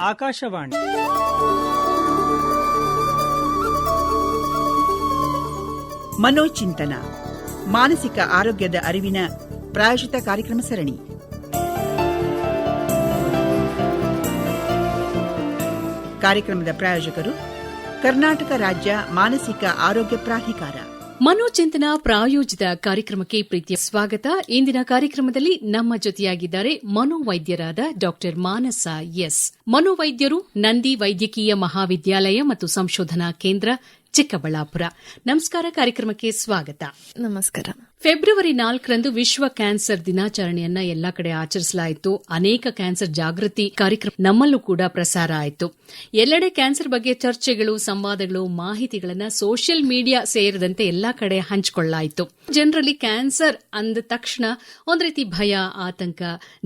ಆಕಾಶವಾಣಿ ಮನೋಚಿಂತನ ಮಾನಸಿಕ ಆರೋಗ್ಯದ ಅರಿವಿನ ಪ್ರಾಯೋಜಿತ ಕಾರ್ಯಕ್ರಮ ಸರಣಿ. ಕಾರ್ಯಕ್ರಮದ ಪ್ರಾಯೋಜಕರು ಕರ್ನಾಟಕ ರಾಜ್ಯ ಮಾನಸಿಕ ಆರೋಗ್ಯ ಪ್ರಾಧಿಕಾರ. ಮನೋಚಿಂತನ ಪ್ರಾಯೋಜಿತ ಕಾರ್ಯಕ್ರಮಕ್ಕೆ ಪ್ರೀತಿಯ ಸ್ವಾಗತ. ಇಂದಿನ ಕಾರ್ಯಕ್ರಮದಲ್ಲಿ ನಮ್ಮ ಜೊತೆಯಾಗಿದ್ದಾರೆ ಮನೋವೈದ್ಯರಾದ ಡಾ ಮಾನಸ ಎಸ್. ಮನೋವೈದ್ಯರು, ನಂದಿ ವೈದ್ಯಕೀಯ ಮಹಾವಿದ್ಯಾಲಯ ಮತ್ತು ಸಂಶೋಧನಾ ಕೇಂದ್ರ, ಚಿಕ್ಕಬಳ್ಳಾಪುರ. ನಮಸ್ಕಾರ, ಕಾರ್ಯಕ್ರಮಕ್ಕೆ ಸ್ವಾಗತ. ನಮಸ್ಕಾರ. ಫೆಬ್ರವರಿ 4ರಂದು ವಿಶ್ವ ಕ್ಯಾನ್ಸರ್ ದಿನಾಚರಣೆಯನ್ನ ಎಲ್ಲಾ ಕಡೆ ಆಚರಿಸಲಾಯಿತು. ಅನೇಕ ಕ್ಯಾನ್ಸರ್ ಜಾಗೃತಿ ಕಾರ್ಯಕ್ರಮ ನಮ್ಮಲ್ಲೂ ಕೂಡ ಪ್ರಸಾರ ಆಯಿತು. ಎಲ್ಲೆಡೆ ಕ್ಯಾನ್ಸರ್ ಬಗ್ಗೆ ಚರ್ಚೆಗಳು, ಸಂವಾದಗಳು, ಮಾಹಿತಿಗಳನ್ನ ಸೋಷಿಯಲ್ ಮೀಡಿಯಾ ಸೇರಿದಂತೆ ಎಲ್ಲಾ ಕಡೆ ಹಂಚಿಕೊಳ್ಳಲಾಯಿತು. ಜನರಲ್ಲಿ ಕ್ಯಾನ್ಸರ್ ಅಂದ ತಕ್ಷಣ ಒಂದ್ ರೀತಿ ಭಯ, ಆತಂಕ,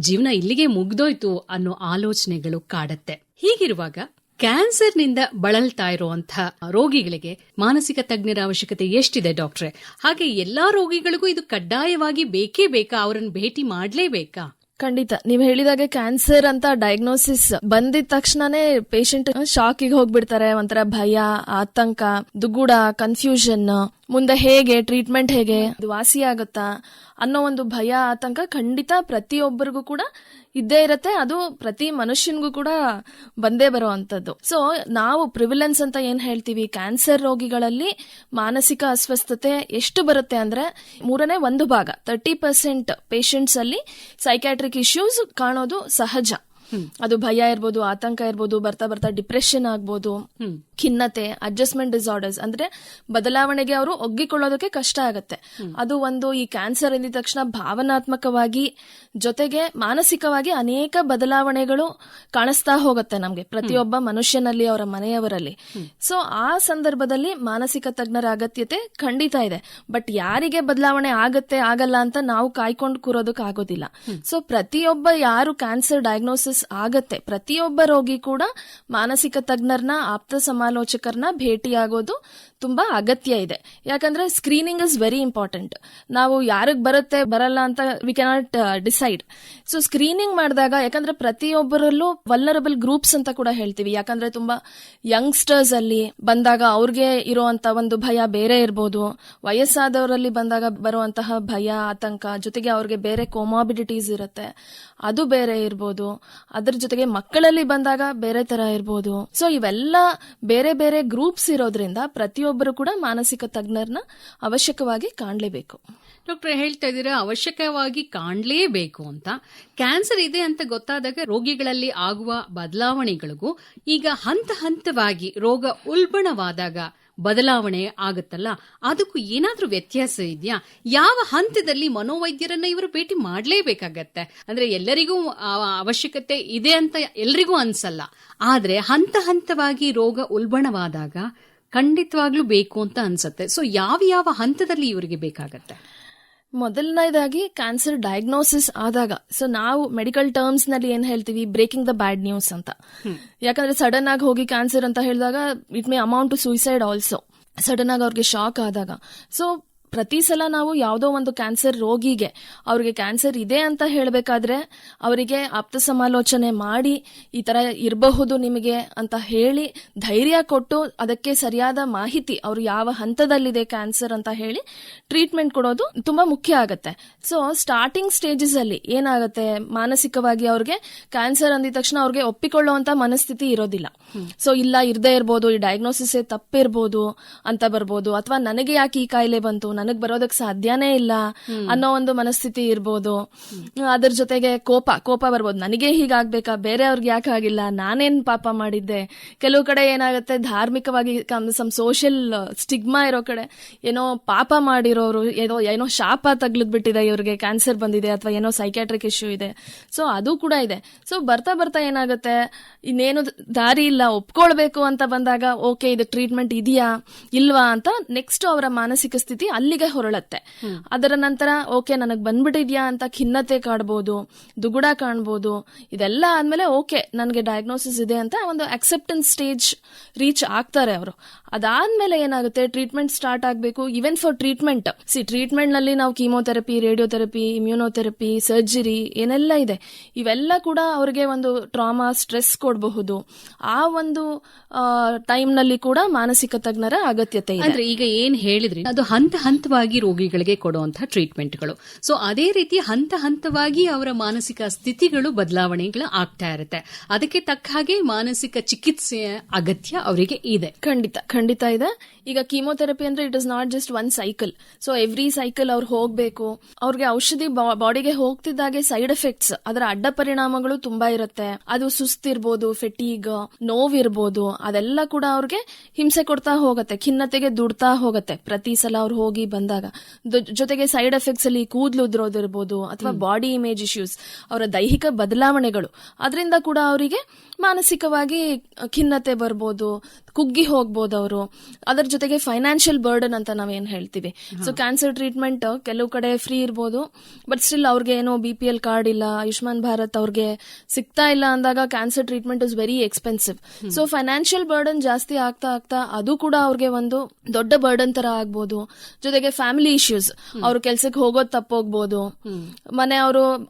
ಜೀವನ ಇಲ್ಲಿಗೆ ಮುಗ್ದೋಯ್ತು ಅನ್ನೋ ಆಲೋಚನೆಗಳು ಕಾಡತ್ತೆ. ಹೀಗಿರುವಾಗ ಕ್ಯಾನ್ಸರ್ನಿಂದ ಬಳಲ್ತಾ ಇರುವಂತಹ ರೋಗಿಗಳಿಗೆ ಮಾನಸಿಕ ತಜ್ಞರ ಅವಶ್ಯಕತೆ ಎಷ್ಟಿದೆ ಡಾಕ್ಟ್ರೆ? ಹಾಗೆ ಎಲ್ಲಾ ರೋಗಿಗಳಿಗೂ ಇದು ಕಡ್ಡಾಯವಾಗಿ ಬೇಕೇ ಬೇಕಾ? ಅವರನ್ನು ಭೇಟಿ ಮಾಡಲೇಬೇಕಾ? ಖಂಡಿತ. ನೀವು ಹೇಳಿದಾಗೆ ಕ್ಯಾನ್ಸರ್ ಅಂತ ಡಯಾಗ್ನೋಸಿಸ್ ಬಂದಿದ ತಕ್ಷಣನೇ ಪೇಷಂಟ್ ಶಾಕಿಗೆ ಹೋಗ್ಬಿಡ್ತಾರೆ. ಒಂಥರ ಭಯ, ಆತಂಕ, ದುಗುಡ, ಕನ್ಫ್ಯೂಷನ್, ಮುಂದೆ ಹೇಗೆ ಟ್ರೀಟ್ಮೆಂಟ್, ಹೇಗೆ ವಾಸಿ ಆಗುತ್ತಾ ಅನ್ನೋ ಒಂದು ಭಯ, ಆತಂಕ ಖಂಡಿತ ಪ್ರತಿಯೊಬ್ಬರಿಗೂ ಕೂಡ ಇದ್ದೇ ಇರತ್ತೆ. ಅದು ಪ್ರತಿ ಮನುಷ್ಯನ್ಗೂ ಕೂಡ ಬಂದೇ ಬರುವಂತದ್ದು. ಸೊ ನಾವು ಪ್ರಿವಿಲೆನ್ಸ್ ಅಂತ ಏನ್ ಹೇಳ್ತೀವಿ, ಕ್ಯಾನ್ಸರ್ ರೋಗಿಗಳಲ್ಲಿ ಮಾನಸಿಕ ಅಸ್ವಸ್ಥತೆ ಎಷ್ಟು ಬರುತ್ತೆ ಅಂದ್ರೆ 1/3 30% ಪೇಷಂಟ್ಸ್ ಅಲ್ಲಿ ಸೈಕ್ಯಾಟ್ರಿಕ್ ಇಶ್ಯೂಸ್ ಕಾಣೋದು ಸಹಜ. ಅದು ಭಯ ಇರ್ಬೋದು, ಆತಂಕ ಇರ್ಬೋದು, ಬರ್ತಾ ಬರ್ತಾ ಡಿಪ್ರೆಷನ್ ಆಗ್ಬೋದು, ಖಿನ್ನತೆ, ಅಡ್ಜಸ್ಟ್ಮೆಂಟ್ ಡಿಸಾರ್ಡರ್ಸ್, ಅಂದ್ರೆ ಬದಲಾವಣೆಗೆ ಅವರು ಒಗ್ಗಿಕೊಳ್ಳೋದಕ್ಕೆ ಕಷ್ಟ ಆಗತ್ತೆ. ಅದು ಒಂದು. ಈ ಕ್ಯಾನ್ಸರ್ ಎಂದ ತಕ್ಷಣ ಭಾವನಾತ್ಮಕವಾಗಿ ಜೊತೆಗೆ ಮಾನಸಿಕವಾಗಿ ಅನೇಕ ಬದಲಾವಣೆಗಳು ಕಾಣಿಸ್ತಾ ಹೋಗುತ್ತೆ ನಮ್ಗೆ, ಪ್ರತಿಯೊಬ್ಬ ಮನುಷ್ಯನಲ್ಲಿ, ಅವರ ಮನೆಯವರಲ್ಲಿ. ಸೊ ಆ ಸಂದರ್ಭದಲ್ಲಿ ಮಾನಸಿಕ ತಜ್ಞರ ಅಗತ್ಯತೆ ಖಂಡಿತ ಇದೆ. ಬಟ್ ಯಾರಿಗೆ ಬದಲಾವಣೆ ಆಗತ್ತೆ ಆಗಲ್ಲ ಅಂತ ನಾವು ಕಾಯ್ಕೊಂಡು ಕೂರೋದಕ್ಕೆ ಆಗೋದಿಲ್ಲ. ಸೊ ಪ್ರತಿಯೊಬ್ಬ ಯಾರು ಕ್ಯಾನ್ಸರ್ ಡಯಾಗ್ನೋಸಿಸ್ ಆಗತ್ತೆ, ಪ್ರತಿಯೊಬ್ಬ ರೋಗಿ ಕೂಡ ಮಾನಸಿಕ ತಜ್ಞರನ್ನ, ಆಪ್ತ ಸಮಾಲೋಚಕರನ್ನ ಭೇಟಿಯಾಗೋದು ತುಂಬಾ ಅಗತ್ಯ ಇದೆ. ಯಾಕಂದ್ರೆ ಸ್ಕ್ರೀನಿಂಗ್ ಇಸ್ ವೆರಿ ಇಂಪಾರ್ಟೆಂಟ್. ನಾವು ಯಾರಿಗ್ ಬರುತ್ತೆ ಬರಲ್ಲ ಅಂತ V cannot decide. So screening ಮಾಡಿದಾಗ, ಯಾಕಂದ್ರೆ ಪ್ರತಿಯೊಬ್ಬರಲ್ಲೂ ವಲ್ನರಬಲ್ ಗ್ರೂಪ್ಸ್ ಅಂತ ಕೂಡ ಹೇಳ್ತೀವಿ. ಯಾಕಂದ್ರೆ ತುಂಬಾ ಯಂಗ್ಸ್ಟರ್ಸ್ ಅಲ್ಲಿ ಬಂದಾಗ ಅವ್ರಿಗೆ ಇರುವಂತ ಒಂದು ಭಯ ಬೇರೆ ಇರ್ಬೋದು, ವಯಸ್ಸಾದವರಲ್ಲಿ ಬಂದಾಗ ಬರುವಂತಹ ಭಯ, ಆತಂಕ, ಜೊತೆಗೆ ಅವ್ರಿಗೆ ಬೇರೆ ಕೋಮಾಬಿಡಿಟೀಸ್ ಇರುತ್ತೆ, ಅದು ಬೇರೆ ಇರ್ಬೋದು. ಅದ್ರ ಜೊತೆಗೆ ಮಕ್ಕಳಲ್ಲಿ ಬಂದಾಗ ಬೇರೆ ತರ ಇರ್ಬೋದು. ಸೊ ಇವೆಲ್ಲ ಬೇರೆ ಬೇರೆ ಗ್ರೂಪ್ಸ್ ಇರೋದ್ರಿಂದ ಪ್ರತಿಯೊಬ್ಬರು ಕೂಡ ಮಾನಸಿಕ ತಜ್ಞರನ್ನ ಅವಶ್ಯಕವಾಗಿ ಕಾಣಲೇಬೇಕು. ಡಾಕ್ಟರ್, ಹೇಳ್ತಾ ಇದ್ದೀರಾ ಅವಶ್ಯಕವಾಗಿ ಕಾಣಲೇಬೇಕು ಅಂತ. ಕ್ಯಾನ್ಸರ್ ಇದೆ ಅಂತ ಗೊತ್ತಾದಾಗ ರೋಗಿಗಳಲ್ಲಿ ಆಗುವ ಬದಲಾವಣೆಗಳಿಗೂ ಈಗ ಹಂತ ಹಂತವಾಗಿ ರೋಗ ಉಲ್ಬಣವಾದಾಗ ಬದಲಾವಣೆ ಆಗುತ್ತಲ್ಲ, ಅದಕ್ಕೂ ಏನಾದ್ರೂ ವ್ಯತ್ಯಾಸ ಇದೆಯಾ? ಯಾವ ಹಂತದಲ್ಲಿ ಮನೋವೈದ್ಯರನ್ನ ಇವರು ಭೇಟಿ ಮಾಡಲೇಬೇಕಾಗತ್ತೆ? ಅಂದ್ರೆ ಎಲ್ಲರಿಗೂ ಅವಶ್ಯಕತೆ ಇದೆ ಅಂತ ಎಲ್ರಿಗೂ ಅನ್ಸಲ್ಲ, ಆದ್ರೆ ಹಂತ ಹಂತವಾಗಿ ರೋಗ ಉಲ್ಬಣವಾದಾಗ ಖಂಡಿತವಾಗ್ಲೂ ಬೇಕು ಅಂತ ಅನ್ಸುತ್ತೆ. ಸೊ ಯಾವ ಹಂತದಲ್ಲಿ ಇವರಿಗೆ ಬೇಕಾಗತ್ತೆ? ಮೊದಲನೇದಾಗಿ ಕ್ಯಾನ್ಸರ್ ಡಯಾಗ್ನೋಸಿಸ್ ಆದಾಗ, ಸೊ ನಾವು ಮೆಡಿಕಲ್ ಟರ್ಮ್ಸ್ ನಲ್ಲಿ ಏನ್ ಹೇಳ್ತೀವಿ, ಬ್ರೇಕಿಂಗ್ ದ ಬ್ಯಾಡ್ ನ್ಯೂಸ್ ಅಂತ. ಯಾಕಂದ್ರೆ ಸಡನ್ ಆಗಿ ಹೋಗಿ ಕ್ಯಾನ್ಸರ್ ಅಂತ ಹೇಳಿದಾಗ it may amount to suicide also. Sudden ಆಗಿ ಅವ್ರಿಗೆ ಶಾಕ್ ಆದಾಗ. ಸೊ ಪ್ರತಿ ಸಲ ನಾವು ಯಾವುದೋ ಒಂದು ಕ್ಯಾನ್ಸರ್ ರೋಗಿಗೆ ಅವ್ರಿಗೆ ಕ್ಯಾನ್ಸರ್ ಇದೆ ಅಂತ ಹೇಳಬೇಕಾದ್ರೆ ಅವರಿಗೆ ಆಪ್ತ ಸಮಾಲೋಚನೆ ಮಾಡಿ ಈ ತರ ಇರಬಹುದು ನಿಮಗೆ ಅಂತ ಹೇಳಿ ಧೈರ್ಯ ಕೊಟ್ಟು ಅದಕ್ಕೆ ಸರಿಯಾದ ಮಾಹಿತಿ, ಅವರು ಯಾವ ಹಂತದಲ್ಲಿದೆ ಕ್ಯಾನ್ಸರ್ ಅಂತ ಹೇಳಿ ಟ್ರೀಟ್ಮೆಂಟ್ ಕೊಡೋದು ತುಂಬಾ ಮುಖ್ಯ ಆಗತ್ತೆ. ಸೊ ಸ್ಟಾರ್ಟಿಂಗ್ ಸ್ಟೇಜಸ್ ಅಲ್ಲಿ ಏನಾಗುತ್ತೆ, ಮಾನಸಿಕವಾಗಿ ಅವ್ರಿಗೆ ಕ್ಯಾನ್ಸರ್ ಅಂದಿದ ತಕ್ಷಣ ಅವ್ರಿಗೆ ಒಪ್ಪಿಕೊಳ್ಳುವಂತ ಮನಸ್ಥಿತಿ ಇರೋದಿಲ್ಲ. ಸೊ ಇಲ್ಲ, ಇರದೇ ಇರ್ಬೋದು, ಈ ಡಯಾಗ್ನೋಸಿಸ್ ತಪ್ಪಿರ್ಬೋದು ಅಂತ ಬರ್ಬೋದು, ಅಥವಾ ನನಗೆ ಯಾಕೆ ಈ ಕಾಯಿಲೆ ಬಂತು, ನನಗ್ ಬರೋದಕ್ಕೆ ಸಾಧ್ಯನೇ ಇಲ್ಲ ಅನ್ನೋ ಒಂದು ಮನಸ್ಥಿತಿ ಇರ್ಬೋದು. ಅದ್ರ ಜೊತೆಗೆ ಕೋಪ ಬರ್ಬೋದು, ನನಗೆ ಹೀಗಾಗ್ಬೇಕಾ, ಬೇರೆಯವ್ರಿಗೆ ಯಾಕೆ ಆಗಿಲ್ಲ, ನಾನೇನ್ ಪಾಪ ಮಾಡಿದ್ದೆ. ಕೆಲವು ಕಡೆ ಏನಾಗುತ್ತೆ, ಧಾರ್ಮಿಕವಾಗಿ ಸಮ್ ಸೋಷಿಯಲ್ ಸ್ಟಿಗ್ಮಾ ಇರೋ ಕಡೆ ಏನೋ ಪಾಪ ಮಾಡಿರೋರು, ಏನೋ ಶಾಪ ತಗ್ಲದ್ಬಿಟ್ಟಿದೆ, ಇವ್ರಿಗೆ ಕ್ಯಾನ್ಸರ್ ಬಂದಿದೆ, ಅಥವಾ ಏನೋ ಸೈಕ್ಯಾಟ್ರಿಕ್ ಇಶ್ಯೂ ಇದೆ. ಸೊ ಅದು ಕೂಡ ಇದೆ. ಸೊ ಬರ್ತಾ ಏನಾಗುತ್ತೆ, ಇನ್ನೇನು ದಾರಿ ಇಲ್ಲ, ಒಪ್ಕೊಳ್ಬೇಕು ಅಂತ ಬಂದಾಗ ಓಕೆ ಇದು ಟ್ರೀಟ್ಮೆಂಟ್ ಇದೆಯಾ ಇಲ್ವಾ ಅಂತ ನೆಕ್ಸ್ಟ್ ಅವರ ಮಾನಸಿಕ ಸ್ಥಿತಿ ಅಲ್ಲಿ ಮೈಂಡಿಗೆ ಹೊರಳತ್ತೆ. ಅದರ ನಂತರ ಓಕೆ ನನಗ್ ಬಂದ್ಬಿಟ್ಟಿದ್ಯಾ ಅಂತ ಖಿನ್ನತೆ ಕಾಡ್ಬೋದು, ದುಗುಡ ಕಾಣ್ಬೋದು. ಇದೆಲ್ಲ ಆದ್ಮೇಲೆ ಓಕೆ ನನ್ಗೆ ಡಯಾಗ್ನೋಸಿಸ್ ಇದೆ ಅಂತ ಒಂದು ಅಕ್ಸೆಪ್ಟೆನ್ಸ್ ಸ್ಟೇಜ್ ರೀಚ್ ಆಗ್ತಾರೆ ಅವರು. ಅದಾದ್ಮೇಲೆ ಏನಾಗುತ್ತೆ, ಟ್ರೀಟ್ಮೆಂಟ್ ಸ್ಟಾರ್ಟ್ ಆಗ್ಬೇಕು. ಈವನ್ ಫಾರ್ ಟ್ರೀಟ್ಮೆಂಟ್ ನಲ್ಲಿ ನಾವು ಕೀಮೋಥೆರಪಿ, ರೇಡಿಯೋಥೆರಪಿ, ಇಮ್ಯುನೋಥೆರಪಿ, ಸರ್ಜರಿ ಏನೆಲ್ಲ ಇದೆ, ಇವೆಲ್ಲ ಕೂಡ ಅವ್ರಿಗೆ ಒಂದು ಟ್ರಾಮಾ, ಸ್ಟ್ರೆಸ್ ಕೊಡಬಹುದು. ಆ ಒಂದು ಟೈಮ್ ನಲ್ಲಿ ಕೂಡ ಮಾನಸಿಕ ತಜ್ಞರ ಅಗತ್ಯತೆ ಇದೆ. ಅಂದ್ರೆ ಈಗ ಏನ್ ಹೇಳಿದ್ರಿ ಅದು ಹಂತ ಹಂತವಾಗಿ ರೋಗಿಗಳಿಗೆ ಕೊಡುವಂತಹ ಟ್ರೀಟ್ಮೆಂಟ್ಗಳು. ಸೊ ಅದೇ ರೀತಿ ಹಂತ ಹಂತವಾಗಿ ಅವರ ಮಾನಸಿಕ ಸ್ಥಿತಿಗಳು ಬದಲಾವಣೆಗಳು ಆಗ್ತಾ ಇರುತ್ತೆ. ಅದಕ್ಕೆ ತಕ್ಕ ಹಾಗೆ ಮಾನಸಿಕ ಚಿಕಿತ್ಸೆಯ ಅಗತ್ಯ ಅವರಿಗೆ ಇದೆ. ಖಂಡಿತ ಇದೆ. ಈಗ ಕೀಮೋಥೆರಪಿ ಅಂದ್ರೆ it is not just one cycle. So every cycle ಅವ್ರು ಹೋಗ್ಬೇಕು. ಅವ್ರಿಗೆ ಔಷಧಿ ಬಾಡಿಗೆ ಹೋಗ್ತಿದ್ದಾಗೆ ಸೈಡ್ ಎಫೆಕ್ಟ್ಸ್, ಅದರ ಅಡ್ಡ ಪರಿಣಾಮಗಳು ತುಂಬಾ ಇರುತ್ತೆ. ಅದು ಸುಸ್ತಿರ್ಬೋದು, ಫೆಟೀಗ್, ನೋವಿರ್ಬೋದು, ಅದೆಲ್ಲ ಕೂಡ ಅವ್ರಿಗೆ ಹಿಂಸೆ ಕೊಡ್ತಾ ಹೋಗತ್ತೆ, ಖಿನ್ನತೆಗೆ ದುಡ್ತಾ ಹೋಗತ್ತೆ ಪ್ರತಿ ಸಲ ಅವ್ರು ಹೋಗಿ ಬಂದಾಗ. ಜೊತೆಗೆ ಸೈಡ್ ಎಫೆಕ್ಟ್ಸ್ ಅಲ್ಲಿ ಕೂದಲು ಉದುರೋದಿರ್ಬೋದು ಅಥವಾ ಬಾಡಿ ಇಮೇಜ್ ಇಶ್ಯೂಸ್, ಅವರ ದೈಹಿಕ ಬದಲಾವಣೆಗಳು, ಅದರಿಂದ ಕೂಡ ಅವರಿಗೆ ಮಾನಸಿಕವಾಗಿ ಖಿನ್ನತೆ ಬರ್ಬೋದು, ಕುಗ್ಗಿ ಹೋಗ್ಬೋದು ಅವರು. ಅದರ ಜೊತೆಗೆ ಫೈನಾನ್ಷಿಯಲ್ ಬರ್ಡನ್ ಅಂತ ನಾವೇನ್ ಹೇಳ್ತೀವಿ. ಸೊ ಕ್ಯಾನ್ಸರ್ ಟ್ರೀಟ್ಮೆಂಟ್ ಕೆಲವು ಕಡೆ ಫ್ರೀ ಇರ್ಬೋದು, ಬಟ್ ಸ್ಟಿಲ್ ಅವ್ರಿಗೆ ಏನೋ BPL ಕಾರ್ಡ್ ಇಲ್ಲ, ಆಯುಷ್ಮಾನ್ ಭಾರತ್ ಅವ್ರಿಗೆ ಸಿಗ್ತಾ ಇಲ್ಲ ಅಂದಾಗ cancer treatment is very expensive. So financial burden ಜಾಸ್ತಿ ಆಗ್ತಾ ಅದು ಕೂಡ ಅವ್ರಿಗೆ ಒಂದು ದೊಡ್ಡ ಬರ್ಡನ್ ತರ ಆಗ್ಬೋದು. ಜೊತೆಗೆ ಫ್ಯಾಮಿಲಿ ಇಶ್ಯೂಸ್, ಅವ್ರು ಕೆಲ್ಸಕ್ಕೆ ಹೋಗೋದ್ ತಪ್ಪೋಗ್ಬೋದು,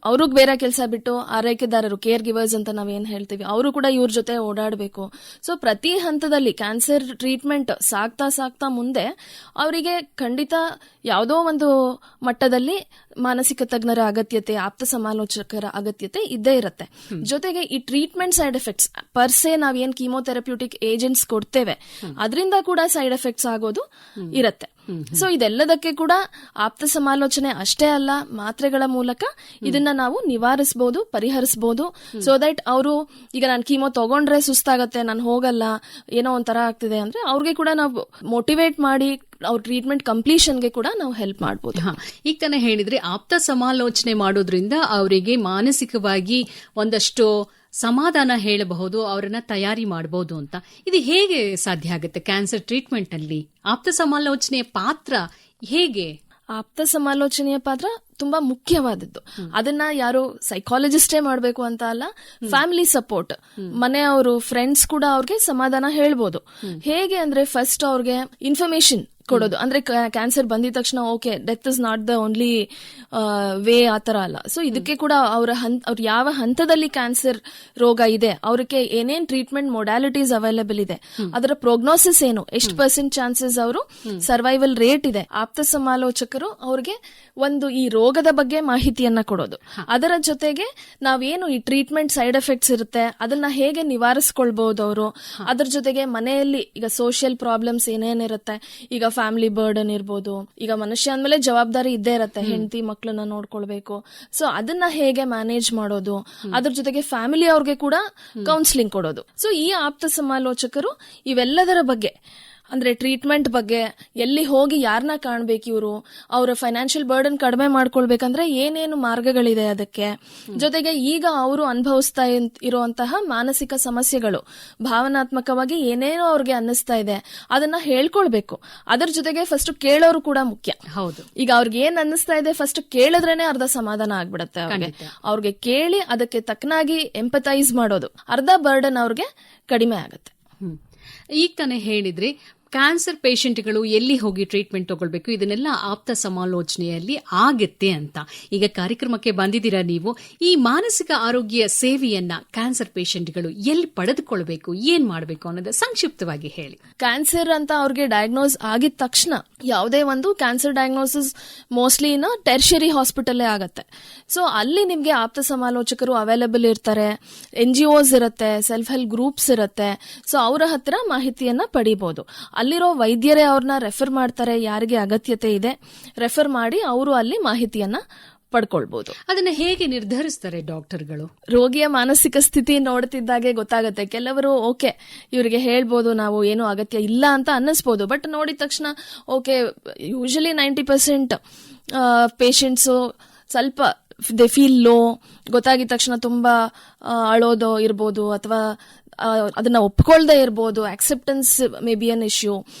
ಅವ್ರಿಗೆ ಬೇರೆ ಕೆಲಸ ಬಿಟ್ಟು ಆರೈಕೆದಾರರು, ಕೇರ್ ಗಿವರ್ಸ್ ಅಂತ ನಾವೇನ್ ಹೇಳ್ತೀವಿ, ಅವರು ಕೂಡ ಇವ್ರ ಜೊತೆ ಓಡಾಡಬೇಕು. ಸೊ ಪ್ರತಿ ಹಂತದಲ್ಲಿ ಕ್ಯಾನ್ಸರ್ ಟ್ರೀಟ್ಮೆಂಟ್ ಸಾಗ್ತಾ ಮುಂದೆ ಅವರಿಗೆ ಖಂಡಿತ ಯಾವುದೋ ಒಂದು ಮಟ್ಟದಲ್ಲಿ ಮಾನಸಿಕ ತಜ್ಞರ ಅಗತ್ಯತೆ, ಆಪ್ತ ಸಮಾಲೋಚಕರ ಅಗತ್ಯತೆ ಇದ್ದೇ ಇರುತ್ತೆ. ಜೊತೆಗೆ ಈ ಟ್ರೀಟ್ಮೆಂಟ್ ಸೈಡ್ ಎಫೆಕ್ಟ್ಸ್ ಪರ್ಸೆ ನಾವೇನ್ ಕೀಮೋಥೆರಪ್ಯೂಟಿಕ್ ಏಜೆಂಟ್ಸ್ ಕೊಡ್ತೇವೆ ಅದರಿಂದ ಕೂಡ ಸೈಡ್ ಎಫೆಕ್ಟ್ಸ್ ಆಗೋದು ಇರುತ್ತೆ. ಸೊ ಇದೆಲ್ಲದಕ್ಕೆ ಕೂಡ ಆಪ್ತ ಸಮಾಲೋಚನೆ ಅಷ್ಟೇ ಅಲ್ಲ, ಮಾತ್ರೆಗಳ ಮೂಲಕ ಇದನ್ನ ನಾವು ನಿವಾರಿಸಬಹುದು, ಪರಿಹರಿಸಬಹುದು. ಸೊ ದಟ್ ಅವರು ಈಗ ನಾನು ಕೀಮೋ ತಗೊಂಡ್ರೆ ಸುಸ್ತಾಗತ್ತೆ, ನಾನು ಹೋಗಲ್ಲ, ಏನೋ ಒಂಥರ ಆಗ್ತಿದೆ ಅಂದ್ರೆ ಅವ್ರಿಗೆ ಕೂಡ ನಾವು ಮೋಟಿವೇಟ್ ಮಾಡಿ ಅವ್ರ ಟ್ರೀಟ್ಮೆಂಟ್ ಕಂಪ್ಲೀಷನ್ಗೆ ಕೂಡ ನಾವು ಹೆಲ್ಪ್ ಮಾಡಬಹುದು. ಈಗ ತಾನೇ ಹೇಳಿದ್ರೆ ಆಪ್ತ ಸಮಾಲೋಚನೆ ಮಾಡೋದ್ರಿಂದ ಅವರಿಗೆ ಮಾನಸಿಕವಾಗಿ ಒಂದಷ್ಟು ಸಮಾಧಾನ ಹೇಳಬಹುದು, ಅವರನ್ನ ತಯಾರಿ ಮಾಡಬಹುದು ಅಂತ. ಇದು ಹೇಗೆ ಸಾಧ್ಯ ಆಗುತ್ತೆ ಕ್ಯಾನ್ಸರ್ ಟ್ರೀಟ್ಮೆಂಟ್ ನಲ್ಲಿ? ಆಪ್ತ ಸಮಾಲೋಚನೆಯ ಪಾತ್ರ ಹೇಗೆ? ಆಪ್ತ ಸಮಾಲೋಚನೆಯ ಪಾತ್ರ ತುಂಬಾ ಮುಖ್ಯವಾದದ್ದು. ಅದನ್ನ ಯಾರು ಸೈಕಾಲಜಿಸ್ಟೇ ಮಾಡ್ಬೇಕು ಅಂತ ಅಲ್ಲ, ಫ್ಯಾಮಿಲಿ ಸಪೋರ್ಟ್, ಮನೆಯವರು, ಫ್ರೆಂಡ್ಸ್ ಕೂಡ ಅವ್ರಿಗೆ ಸಮಾಧಾನ ಹೇಳ್ಬೋದು. ಹೇಗೆ ಅಂದ್ರೆ ಫಸ್ಟ್ ಅವ್ರಿಗೆ ಇನ್ಫಾರ್ಮೇಶನ್ ಕೊಡೋದು. ಅಂದ್ರೆ ಕ್ಯಾನ್ಸರ್ ಬಂದಿದ ತಕ್ಷಣ okay death is not the only way, ಆತರ ಅಲ್ಲ. ಸೊ ಇದಕ್ಕೆ ಕೂಡ ಅವ್ರ ಯಾವ ಹಂತದಲ್ಲಿ ಕ್ಯಾನ್ಸರ್ ರೋಗ ಇದೆ, ಅವ್ರಿಗೆ ಏನೇನ್ ಟ್ರೀಟ್ಮೆಂಟ್ ಮೊಡಾಲಿಟೀಸ್ ಅವೈಲೇಬಲ್ ಇದೆ, ಅದರ ಪ್ರೋಗ್ನೋಸಿಸ್ ಏನು, ಎಷ್ಟು % ಚಾನ್ಸಸ್ ಅವರು ಸರ್ವೈವಲ್ ರೇಟ್ ಇದೆ, ಆಪ್ತ ಸಮಾಲೋಚಕರು ಅವ್ರಿಗೆ ಒಂದು ಈ ರೋಗದ ಬಗ್ಗೆ ಮಾಹಿತಿಯನ್ನ ಕೊಡೋದು. ಅದರ ಜೊತೆಗೆ ನಾವೇನು ಈ ಟ್ರೀಟ್ಮೆಂಟ್ ಸೈಡ್ ಎಫೆಕ್ಟ್ಸ್ ಇರುತ್ತೆ ಅದನ್ನ ಹೇಗೆ ನಿವಾರಿಸ್ಕೊಳ್ಬಹುದು ಅವರು. ಅದ್ರ ಜೊತೆಗೆ ಮನೆಯಲ್ಲಿ ಈಗ ಸೋಷಿಯಲ್ ಪ್ರಾಬ್ಲಮ್ಸ್ ಏನೇನಿರುತ್ತೆ, ಈಗ ಫ್ಯಾಮಿಲಿ ಬರ್ಡನ್ ಇರ್ಬೋದು, ಈಗ ಮನುಷ್ಯ ಅಂದ್ಮೇಲೆ ಜವಾಬ್ದಾರಿ ಇದ್ದೇ ಇರತ್ತೆ, ಹೆಂಡತಿ ಮಕ್ಕಳನ್ನ ನೋಡ್ಕೊಳ್ಬೇಕು. ಸೊ ಅದನ್ನ ಹೇಗೆ ಮ್ಯಾನೇಜ್ ಮಾಡೋದು, ಅದ್ರ ಜೊತೆಗೆ ಫ್ಯಾಮಿಲಿ ಅವ್ರಿಗೆ ಕೂಡ ಕೌನ್ಸಿಲಿಂಗ್ ಕೊಡೋದು. ಸೊ ಈ ಆಪ್ತ ಸಮಾಲೋಚಕರು ಇವೆಲ್ಲದರ ಬಗ್ಗೆ, ಅಂದ್ರೆ ಟ್ರೀಟ್ಮೆಂಟ್ ಬಗ್ಗೆ, ಎಲ್ಲಿ ಹೋಗಿ ಯಾರನ್ನ ಕಾಣ್ಬೇಕು ಇವರು, ಅವರ ಫೈನಾನ್ಷಿಯಲ್ ಬರ್ಡನ್ ಕಡಿಮೆ ಮಾಡ್ಕೊಳ್ಬೇಕಂದ್ರೆ ಏನೇನು ಮಾರ್ಗಗಳಿದೆ ಅದಕ್ಕೆ, ಜೊತೆಗೆ ಈಗ ಅವರು ಅನುಭವಿಸ್ತಾ ಇರುವಂತಹ ಮಾನಸಿಕ ಸಮಸ್ಯೆಗಳು, ಭಾವನಾತ್ಮಕವಾಗಿ ಏನೇನೋ ಅವ್ರಿಗೆ ಅನ್ನಿಸ್ತಾ ಇದೆ ಅದನ್ನ ಹೇಳ್ಕೊಳ್ಬೇಕು. ಅದರ ಜೊತೆಗೆ ಫಸ್ಟ್ ಕೇಳೋರು ಕೂಡ ಮುಖ್ಯ. ಹೌದು, ಈಗ ಅವ್ರಿಗೆ ಏನ್ ಅನ್ನಿಸ್ತಾ ಇದೆ ಫಸ್ಟ್ ಕೇಳಿದ್ರೇನೆ ಅರ್ಧ ಸಮಾಧಾನ ಆಗ್ಬಿಡತ್ತೆ ಅವ್ರಿಗೆ. ಕೇಳಿ ಅದಕ್ಕೆ ತಕ್ಕನಾಗಿ ಎಂಪತೈಸ್ ಮಾಡೋದು, ಅರ್ಧ ಬರ್ಡನ್ ಅವ್ರಿಗೆ ಕಡಿಮೆ ಆಗತ್ತೆ. ಈಗ ತಾನೇ ಹೇಳಿದ್ರಿ ಕ್ಯಾನ್ಸರ್ ಪೇಷಂಟ್ಗಳು ಎಲ್ಲಿ ಹೋಗಿ ಟ್ರೀಟ್ಮೆಂಟ್ ತಗೊಳ್ಬೇಕು, ಇದನ್ನೆಲ್ಲ ಆಪ್ತ ಸಮಾಲೋಚನೆಯಲ್ಲಿ ಆಗತ್ತೆ ಅಂತ. ಈಗ ಕಾರ್ಯಕ್ರಮಕ್ಕೆ ಬಂದಿದ್ದೀರಾ ನೀವು. ಈ ಮಾನಸಿಕ ಆರೋಗ್ಯ ಸೇವೆಯನ್ನ ಕ್ಯಾನ್ಸರ್ ಪೇಷಂಟ್ಗಳು ಎಲ್ಲಿ ಪಡೆದುಕೊಳ್ಬೇಕು, ಏನ್ ಮಾಡಬೇಕು ಅನ್ನೋದು ಸಂಕ್ಷಿಪ್ತವಾಗಿ ಹೇಳಿ. ಕ್ಯಾನ್ಸರ್ ಅಂತ ಅವ್ರಿಗೆ ಡಯಾಗ್ನೋಸ್ ಆಗಿದ ತಕ್ಷಣ ಯಾವುದೇ ಒಂದು ಕ್ಯಾನ್ಸರ್ ಡಯಾಗ್ನೋಸಿಸ್ ಮೋಸ್ಟ್ಲಿ ಟೆರ್ಷರಿ ಹಾಸ್ಪಿಟಲ್ ಆಗತ್ತೆ. ಸೊ ಅಲ್ಲಿ ನಿಮ್ಗೆ ಆಪ್ತ ಸಮಾಲೋಚಕರು ಅವೈಲೇಬಲ್ ಇರ್ತಾರೆ, NGOs ಇರುತ್ತೆ, ಸೆಲ್ಫ್ ಹೆಲ್ಪ್ ಗ್ರೂಪ್ಸ್ ಇರುತ್ತೆ. ಸೊ ಅವರ ಹತ್ರ ಮಾಹಿತಿಯನ್ನ ಪಡಿಬಹುದು. ಅಲ್ಲಿರೋ ವೈದ್ಯರೇ ಅವ್ರನ್ನ ರೆಫರ್ ಮಾಡ್ತಾರೆ, ಯಾರಿಗೆ ಅಗತ್ಯತೆ ಇದೆ ರೆಫರ್ ಮಾಡಿ ಅವರು ಅಲ್ಲಿ ಮಾಹಿತಿಯನ್ನ ಪಡ್ಕೊಳ್ಬಹುದು. ಅದನ್ನ ಹೇಗೆ ನಿರ್ಧರಿಸ್ತಾರೆ ಡಾಕ್ಟರ್ಗಳು? ರೋಗಿಯ ಮಾನಸಿಕ ಸ್ಥಿತಿ ನೋಡ್ತಿದ್ದಾಗೆ ಗೊತ್ತಾಗುತ್ತೆ. ಕೆಲವರು ಓಕೆ ಇವರಿಗೆ ಹೇಳ್ಬೋದು ನಾವು ಏನು ಅಗತ್ಯ ಇಲ್ಲ ಅಂತ ಅನ್ನಿಸ್ಬೋದು, ಬಟ್ ನೋಡಿದ ತಕ್ಷಣ ಓಕೆ ಯೂಶಲಿ 90% ಪೇಷಂಟ್ಸು ಸ್ವಲ್ಪ ದೇ ಫೀಲ್ ಲೋ, ಗೊತ್ತಾಗಿದ ತಕ್ಷಣ ತುಂಬಾ ಅಳೋದು ಇರ್ಬೋದು, ಅಥವಾ ಅದನ್ನ ಒಪ್ಕೊಳ್ದೇ ಇರ್ಬೋದು. Acceptance may be an issue.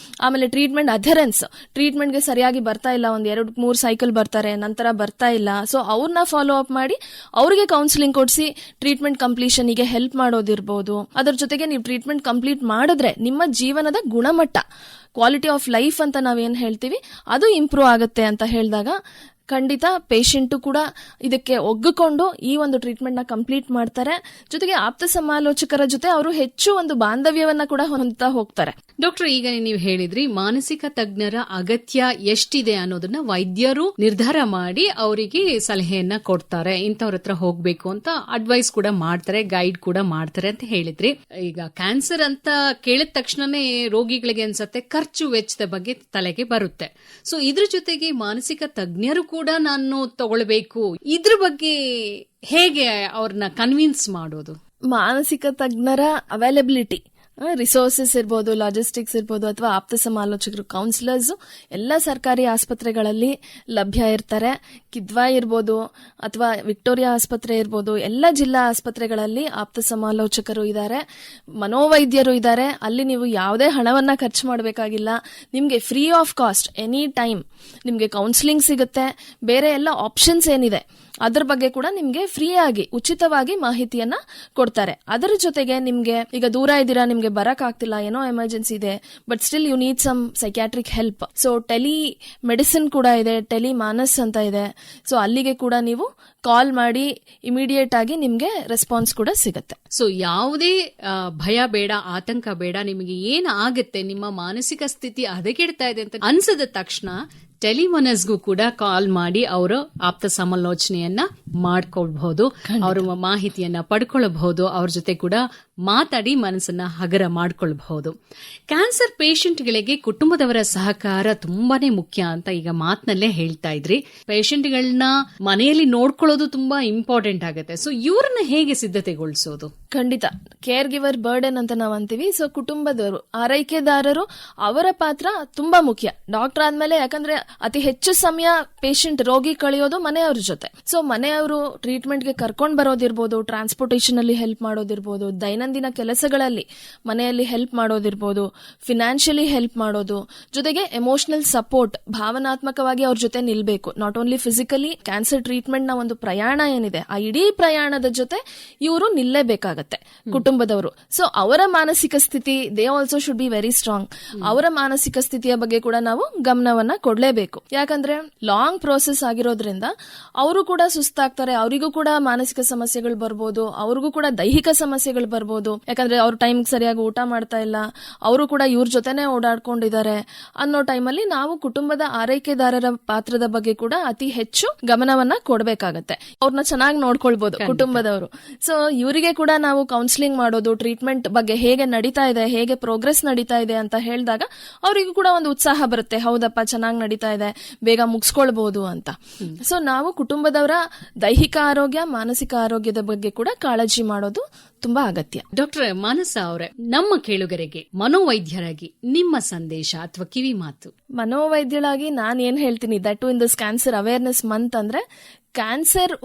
ಆಮೇಲೆ ಟ್ರೀಟ್ಮೆಂಟ್ ಅಧೆರೆನ್ಸ್, ಟ್ರೀಟ್ಮೆಂಟ್ಗೆ ಸರಿಯಾಗಿ ಬರ್ತಾ ಇಲ್ಲ, 1-2-3 ಸೈಕಲ್ ಬರ್ತಾರೆ, ನಂತರ ಬರ್ತಾ ಇಲ್ಲ. ಸೊ ಅವ್ರನ್ನ ಫಾಲೋ ಅಪ್ ಮಾಡಿ ಅವ್ರಿಗೆ ಕೌನ್ಸಿಲಿಂಗ್ ಕೊಡಿಸಿ ಟ್ರೀಟ್ಮೆಂಟ್ ಕಂಪ್ಲೀಷನ್ಗೆ ಹೆಲ್ಪ್ ಮಾಡೋದಿರ್ಬೋದು. ಅದರ ಜೊತೆಗೆ ನೀವು ಟ್ರೀಟ್ಮೆಂಟ್ ಕಂಪ್ಲೀಟ್ ಮಾಡಿದ್ರೆ ನಿಮ್ಮ ಜೀವನದ ಗುಣಮಟ್ಟ, ಕ್ವಾಲಿಟಿ ಆಫ್ ಲೈಫ್ ಅಂತ ನಾವೇನ್ ಹೇಳ್ತೀವಿ, ಅದು ಇಂಪ್ರೂವ್ ಆಗುತ್ತೆ ಅಂತ ಹೇಳಿದಾಗ ಖಂಡಿತ ಪೇಷಂಟು ಕೂಡ ಇದಕ್ಕೆ ಒಗ್ಗಿಕೊಂಡು ಈ ಒಂದು ಟ್ರೀಟ್ಮೆಂಟ್ ನ ಕಂಪ್ಲೀಟ್ ಮಾಡ್ತಾರೆ. ಜೊತೆಗೆ ಆಪ್ತ ಸಮಾಲೋಚಕರ ಜೊತೆ ಅವರು ಹೆಚ್ಚು ಒಂದು ಬಾಂಧವ್ಯವನ್ನ ಕೂಡ ಹೊಂದುತ್ತಾ ಹೋಗ್ತಾರೆ. ಡಾಕ್ಟರ್, ಈಗ ನೀವು ಹೇಳಿದ್ರಿ ಮಾನಸಿಕ ತಜ್ಞರ ಅಗತ್ಯ ಎಷ್ಟಿದೆ ಅನ್ನೋದನ್ನ ವೈದ್ಯರು ನಿರ್ಧಾರ ಮಾಡಿ ಅವರಿಗೆ ಸಲಹೆಯನ್ನ ಕೊಡ್ತಾರೆ, ಇಂಥವ್ರ ಹತ್ರ ಹೋಗ್ಬೇಕು ಅಂತ ಅಡ್ವೈಸ್ ಕೂಡ ಮಾಡ್ತಾರೆ, ಗೈಡ್ ಕೂಡ ಮಾಡ್ತಾರೆ ಅಂತ ಹೇಳಿದ್ರಿ. ಈಗ ಕ್ಯಾನ್ಸರ್ ಅಂತ ಕೇಳಿದ ತಕ್ಷಣನೇ ರೋಗಿಗಳಿಗೆ ಅನ್ಸತ್ತೆ ಖರ್ಚು ವೆಚ್ಚದ ಬಗ್ಗೆ ತಲೆಗೆ ಬರುತ್ತೆ. ಸೊ ಇದ್ರ ಜೊತೆಗೆ ಮಾನಸಿಕ ತಜ್ಞರು ಕೂಡ ನಾನು ತಗೊಳ್ಬೇಕು, ಇದ್ರ ಬಗ್ಗೆ ಹೇಗೆ ಅವ್ರನ್ನ ಕನ್ವಿನ್ಸ್ ಮಾಡೋದು? ಮಾನಸಿಕ ತಜ್ಞರ ಅವೈಲಬಿಲಿಟಿ, ರಿಸೋರ್ಸಸ್ ಇರ್ಬೋದು, ಲಾಜಿಸ್ಟಿಕ್ಸ್ ಇರ್ಬೋದು, ಅಥವಾ ಆಪ್ತ ಸಮಾಲೋಚಕರು, ಕೌನ್ಸಿಲರ್ಸ್ ಎಲ್ಲ ಸರ್ಕಾರಿ ಆಸ್ಪತ್ರೆಗಳಲ್ಲಿ ಲಭ್ಯ ಇರ್ತಾರೆ. ಕಿದ್ವಾಯ್ ಇರ್ಬೋದು ಅಥವಾ ವಿಕ್ಟೋರಿಯಾ ಆಸ್ಪತ್ರೆ ಇರ್ಬೋದು, ಎಲ್ಲ ಜಿಲ್ಲಾ ಆಸ್ಪತ್ರೆಗಳಲ್ಲಿ ಆಪ್ತ ಸಮಾಲೋಚಕರು ಇದ್ದಾರೆ, ಮನೋವೈದ್ಯರು ಇದ್ದಾರೆ. ಅಲ್ಲಿ ನೀವು ಯಾವುದೇ ಹಣವನ್ನ ಖರ್ಚು ಮಾಡಬೇಕಾಗಿಲ್ಲ. ನಿಮ್ಗೆ free of cost any time ನಿಮ್ಗೆ ಕೌನ್ಸಿಲಿಂಗ್ ಸಿಗುತ್ತೆ. ಬೇರೆ ಎಲ್ಲ ಆಪ್ಷನ್ಸ್ ಏನಿದೆ ಅದ್ರ ಬಗ್ಗೆ ಕೂಡ ನಿಮ್ಗೆ ಫ್ರೀ ಆಗಿ ಉಚಿತವಾಗಿ ಮಾಹಿತಿಯನ್ನ ಕೊಡ್ತಾರೆ. ಅದರ ಜೊತೆಗೆ ನಿಮ್ಗೆ ಈಗ ದೂರ ಇದ್ದೀರಾ, ನಿಮ್ಗೆ ಬರಕ್ ಆಗ್ತಿಲ್ಲ, ಏನೋ ಎಮರ್ಜೆನ್ಸಿ ಇದೆ, but still you need some psychiatric help. So telemedicine ಕೂಡ ಇದೆ, ಟೆಲಿ ಮಾನಸ್ ಅಂತ ಇದೆ. ಸೊ ಅಲ್ಲಿಗೆ ಕೂಡ ನೀವು ಕಾಲ್ ಮಾಡಿ ಇಮಿಡಿಯೇಟ್ ಆಗಿ ನಿಮ್ಗೆ ರೆಸ್ಪಾನ್ಸ್ ಕೂಡ ಸಿಗುತ್ತೆ. ಸೊ ಯಾವುದೇ ಭಯ ಬೇಡ, ಆತಂಕ ಬೇಡ. ನಿಮಗೆ ಏನ್ ಆಗುತ್ತೆ, ನಿಮ್ಮ ಮಾನಸಿಕ ಸ್ಥಿತಿ ಹದಗೆಡ್ತಾ ಇದೆ ಅಂತ ಅನ್ಸದ ತಕ್ಷಣ ಟೆಲಿಮನಸ್ಗೂ ಕೂಡ ಕಾಲ್ ಮಾಡಿ ಅವರು ಆಪ್ತ ಸಮಾಲೋಚನೆಯನ್ನ ಮಾಡ್ಕೊಳ್ಬಹುದು, ಅವ್ರ ಮಾಹಿತಿಯನ್ನ ಪಡ್ಕೊಳ್ಬಹುದು, ಅವ್ರ ಜೊತೆ ಕೂಡ ಮಾತಾಡಿ ಮನಸ್ಸನ್ನ ಹಗರ ಮಾಡ್ಕೊಳ್ಬಹುದು. ಕ್ಯಾನ್ಸರ್ ಪೇಷಂಟ್ಗಳಿಗೆ ಕುಟುಂಬದವರ ಸಹಕಾರ ತುಂಬಾನೇ ಮುಖ್ಯ ಅಂತ ಈಗ ಮಾತಿನಲ್ಲೇ ಹೇಳ್ತಾ ಇದ್ರಿ. ಪೇಷಂಟ್ಗಳನ್ನ ಮನೆಯಲ್ಲಿ ನೋಡ್ಕೊಳ್ಳೋದು ತುಂಬಾ ಇಂಪಾರ್ಟೆಂಟ್ ಆಗುತ್ತೆ. ಸೊ ಇವ್ರನ್ನ ಹೇಗೆ ಸಿದ್ಧತೆಗೊಳಿಸೋದು? ಖಂಡಿತ ಕೇರ್ ಗಿವರ್ ಬರ್ಡನ್ ಅಂತ ನಾವ್ ಅಂತೀವಿ. ಸೊ ಕುಟುಂಬದವರು, ಆರೈಕೆದಾರರು, ಅವರ ಪಾತ್ರ ತುಂಬಾ ಮುಖ್ಯ. ಡಾಕ್ಟರ್ ಆದ್ಮೇಲೆ, ಯಾಕಂದ್ರೆ ಅತಿ ಹೆಚ್ಚು ಸಮಯ ಪೇಷಂಟ್ ರೋಗಿ ಕಳೆಯೋದು ಮನೆಯವ್ರ ಜೊತೆ. ಸೊ ಮನೆಯವರು ಟ್ರೀಟ್ಮೆಂಟ್ಗೆ ಕರ್ಕೊಂಡ್ ಬರೋದಿರ್ಬೋದು, ಟ್ರಾನ್ಸ್ಪೋರ್ಟೇಷನ್ ಅಲ್ಲಿ ಹೆಲ್ಪ್ ಮಾಡೋದಿರ್ಬೋದು, ದೈನಂದಿನ ಕೆಲಸಗಳಲ್ಲಿ ಮನೆಯಲ್ಲಿ ಹೆಲ್ಪ್ ಮಾಡೋದಿರ್ಬೋದು, ಫಿನಾನ್ಷಿಯಲಿ ಹೆಲ್ಪ್ ಮಾಡೋದು, ಜೊತೆಗೆ ಎಮೋಷನಲ್ ಸಪೋರ್ಟ್, ಭಾವನಾತ್ಮಕವಾಗಿ ಅವ್ರ ಜೊತೆ ನಿಲ್ಬೇಕು. Not only physically. Cancer treatment ನ ಒಂದು ಪ್ರಯಾಣ ಏನಿದೆ, ಆ ಇಡೀ ಪ್ರಯಾಣದ ಜೊತೆ ಇವರು ನಿಲ್ಲೇಬೇಕಾಗತ್ತೆ ಕುಟುಂಬದವರು. ಸೊ ಅವರ ಮಾನಸಿಕ ಸ್ಥಿತಿ, they also should be very strong. ಅವರ ಮಾನಸಿಕ ಸ್ಥಿತಿಯ ಬಗ್ಗೆ ಕೂಡ ನಾವು ಗಮನವನ್ನ ಕೊಡ್ಲೇಬೇಕು. ಯಾಕಂದ್ರೆ ಲಾಂಗ್ ಪ್ರೋಸೆಸ್ ಆಗಿರೋದ್ರಿಂದ ಅವರು ಕೂಡ ಸುಸ್ತಾಗ್ತಾರೆ, ಅವರಿಗೂ ಕೂಡ ಮಾನಸಿಕ ಸಮಸ್ಯೆಗಳು ಬರ್ಬೋದು, ಅವ್ರಿಗೂ ಕೂಡ ದೈಹಿಕ ಸಮಸ್ಯೆಗಳು ಬರ್ಬೋದು. ಯಾಕಂದ್ರೆ ಅವ್ರ ಟೈಮ್ ಸರಿಯಾಗಿ ಊಟ ಮಾಡ್ತಾ ಇಲ್ಲ, ಅವರು ಕೂಡ ಇವ್ರ ಜೊತೆನೆ ಓಡಾಡ್ಕೊಂಡಿದ್ದಾರೆ ಅನ್ನೋ ಟೈಮಲ್ಲಿ ನಾವು ಕುಟುಂಬದ ಆರೈಕೆದಾರರ ಪಾತ್ರದ ಬಗ್ಗೆ ಕೂಡ ಅತಿ ಹೆಚ್ಚು ಗಮನವನ್ನ ಕೊಡ್ಬೇಕಾಗತ್ತೆ. ಅವ್ರನ್ನ ಚೆನ್ನಾಗಿ ನೋಡ್ಕೊಳ್ಬಹುದು ಕುಟುಂಬದವರು. ಸೊ ಇವರಿಗೆ ಕೂಡ ನಾವು ಕೌನ್ಸಿಲಿಂಗ್ ಮಾಡೋದು, ಟ್ರೀಟ್ಮೆಂಟ್ ಬಗ್ಗೆ ಹೇಗೆ ನಡೀತಾ ಇದೆ, ಹೇಗೆ ಪ್ರೋಗ್ರೆಸ್ ನಡೀತಾ ಇದೆ ಅಂತ ಹೇಳಿದಾಗ ಅವರಿಗೂ ಕೂಡ ಒಂದು ಉತ್ಸಾಹ ಬರುತ್ತೆ, ಹೌದಪ್ಪ ಚೆನ್ನಾಗಿ ನಡೀತಾ ಇದೆ, ಬೇಗ ಮುಗಿಸ್ಕೊಳ್ಬಹುದು ಅಂತ. ಸೊ ನಾವು ಕುಟುಂಬದವರ ದೈಹಿಕ ಆರೋಗ್ಯ, ಮಾನಸಿಕ ಆರೋಗ್ಯದ ಬಗ್ಗೆ ಕೂಡ ಕಾಳಜಿ ಮಾಡೋದು ತುಂಬಾ ಅಗತ್ಯ. ಡಾಕ್ಟರ್ ಮಾನಸ ಅವರೇ, ನಮ್ಮ ಕೇಳುಗರಿಗೆ ಮನೋವೈದ್ಯರಾಗಿ ನಿಮ್ಮ ಸಂದೇಶ ಅಥವಾ ಕಿವಿ ಮಾತು? ಮನೋವೈದ್ಯರಾಗಿ ನಾನು ಏನ್ ಹೇಳ್ತೀನಿ, that to in this cancer awareness month, ಅಂದ್ರೆ ಕ್ಯಾನ್ಸರ್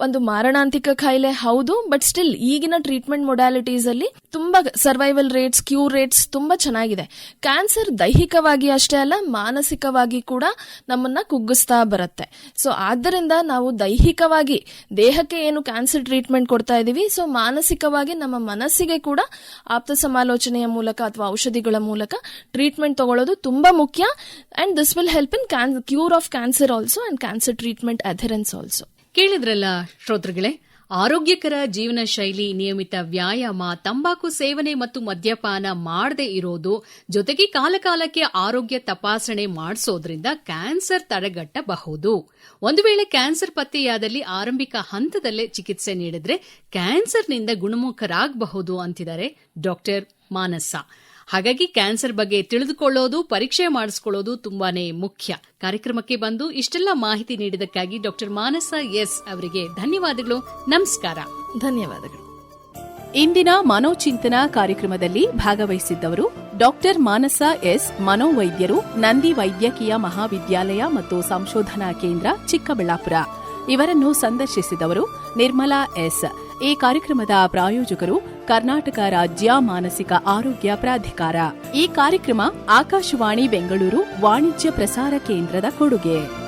ಒಂದು ಮಾರಣಾಂತಿಕ ಕಾಯಿಲೆ ಹೌದು, ಬಟ್ ಸ್ಟಿಲ್ ಈಗಿನ ಟ್ರೀಟ್ಮೆಂಟ್ ಮೊಡಾಲಿಟೀಸ್ ಅಲ್ಲಿ ತುಂಬಾ ಸರ್ವೈವಲ್ ರೇಟ್ಸ್, ಕ್ಯೂರ್ ರೇಟ್ಸ್ ತುಂಬಾ ಚೆನ್ನಾಗಿದೆ. ಕ್ಯಾನ್ಸರ್ ದೈಹಿಕವಾಗಿ ಅಷ್ಟೇ ಅಲ್ಲ, ಮಾನಸಿಕವಾಗಿ ಕೂಡ ನಮ್ಮನ್ನ ಕುಗ್ಗಿಸ್ತಾ ಬರುತ್ತೆ. ಸೊ ಆದ್ದರಿಂದ ನಾವು ದೈಹಿಕವಾಗಿ ದೇಹಕ್ಕೆ ಏನು ಕ್ಯಾನ್ಸರ್ ಟ್ರೀಟ್ಮೆಂಟ್ ಕೊಡ್ತಾ ಇದೀವಿ, ಸೊ ಮಾನಸಿಕವಾಗಿ ನಮ್ಮ ಮನಸ್ಸಿಗೆ ಕೂಡ ಆಪ್ತ ಸಮಾಲೋಚನೆಯ ಮೂಲಕ ಅಥವಾ ಔಷಧಿಗಳ ಮೂಲಕ ಟ್ರೀಟ್ಮೆಂಟ್ ತಗೊಳ್ಳೋದು ತುಂಬಾ ಮುಖ್ಯ. And this will help in cure of cancer also and cancer treatment adherence also. ಕೇಳಿದ್ರಲ್ಲ ಶ್ರೋತೃಗಳೇ, ಆರೋಗ್ಯಕರ ಜೀವನ ಶೈಲಿ, ನಿಯಮಿತ ವ್ಯಾಯಾಮ, ತಂಬಾಕು ಸೇವನೆ ಮತ್ತು ಮದ್ಯಪಾನ ಮಾಡದೇ ಇರೋದು, ಜೊತೆಗೆ ಕಾಲಕಾಲಕ್ಕೆ ಆರೋಗ್ಯ ತಪಾಸಣೆ ಮಾಡಿಸೋದ್ರಿಂದ ಕ್ಯಾನ್ಸರ್ ತಡೆಗಟ್ಟಬಹುದು. ಒಂದು ವೇಳೆ ಕ್ಯಾನ್ಸರ್ ಪತ್ತೆಯಾದಲ್ಲಿ ಆರಂಭಿಕ ಹಂತದಲ್ಲೇ ಚಿಕಿತ್ಸೆ ನೀಡಿದ್ರೆ ಕ್ಯಾನ್ಸರ್ನಿಂದ ಗುಣಮುಖರಾಗಬಹುದು ಅಂತಿದ್ದಾರೆ ಡಾಕ್ಟರ್ ಮಾನಸ. ಹಾಗಾಗಿ ಕ್ಯಾನ್ಸರ್ ಬಗ್ಗೆ ತಿಳಿದುಕೊಳ್ಳೋದು, ಪರೀಕ್ಷೆ ಮಾಡಿಸಿಕೊಳ್ಳೋದು ತುಂಬಾನೇ ಮುಖ್ಯ. ಕಾರ್ಯಕ್ರಮಕ್ಕೆ ಬಂದು ಇಷ್ಟೆಲ್ಲ ಮಾಹಿತಿ ನೀಡಿದಕ್ಕಾಗಿ ಡಾಕ್ಟರ್ ಮಾನಸ ಎಸ್ ಅವರಿಗೆ ಧನ್ಯವಾದಗಳು. ನಮಸ್ಕಾರ. ಧನ್ಯವಾದಗಳು. ಇಂದಿನ ಮನೋಚಿಂತನ ಕಾರ್ಯಕ್ರಮದಲ್ಲಿ ಭಾಗವಹಿಸಿದ್ದವರು ಡಾಕ್ಟರ್ ಮಾನಸ ಎಸ್, ಮನೋವೈದ್ಯರು, ನಂದಿ ವೈದ್ಯಕೀಯ ಮಹಾವಿದ್ಯಾಲಯ ಮತ್ತು ಸಂಶೋಧನಾ ಕೇಂದ್ರ, ಚಿಕ್ಕಬಳ್ಳಾಪುರ. ಇವರನ್ನು ಸಂದರ್ಶಿಸಿದವರು ನಿರ್ಮಲಾ ಎಸ್. ಈ ಕಾರ್ಯಕ್ರಮದ ಪ್ರಾಯೋಜಕರು ಕರ್ನಾಟಕ ರಾಜ್ಯ ಮಾನಸಿಕ ಆರೋಗ್ಯ ಪ್ರಾಧಿಕಾರ. ಈ ಕಾರ್ಯಕ್ರಮ ಆಕಾಶವಾಣಿ ಬೆಂಗಳೂರು ವಾಣಿಜ್ಯ ಪ್ರಸಾರ ಕೇಂದ್ರದ ಕೊಡುಗೆ.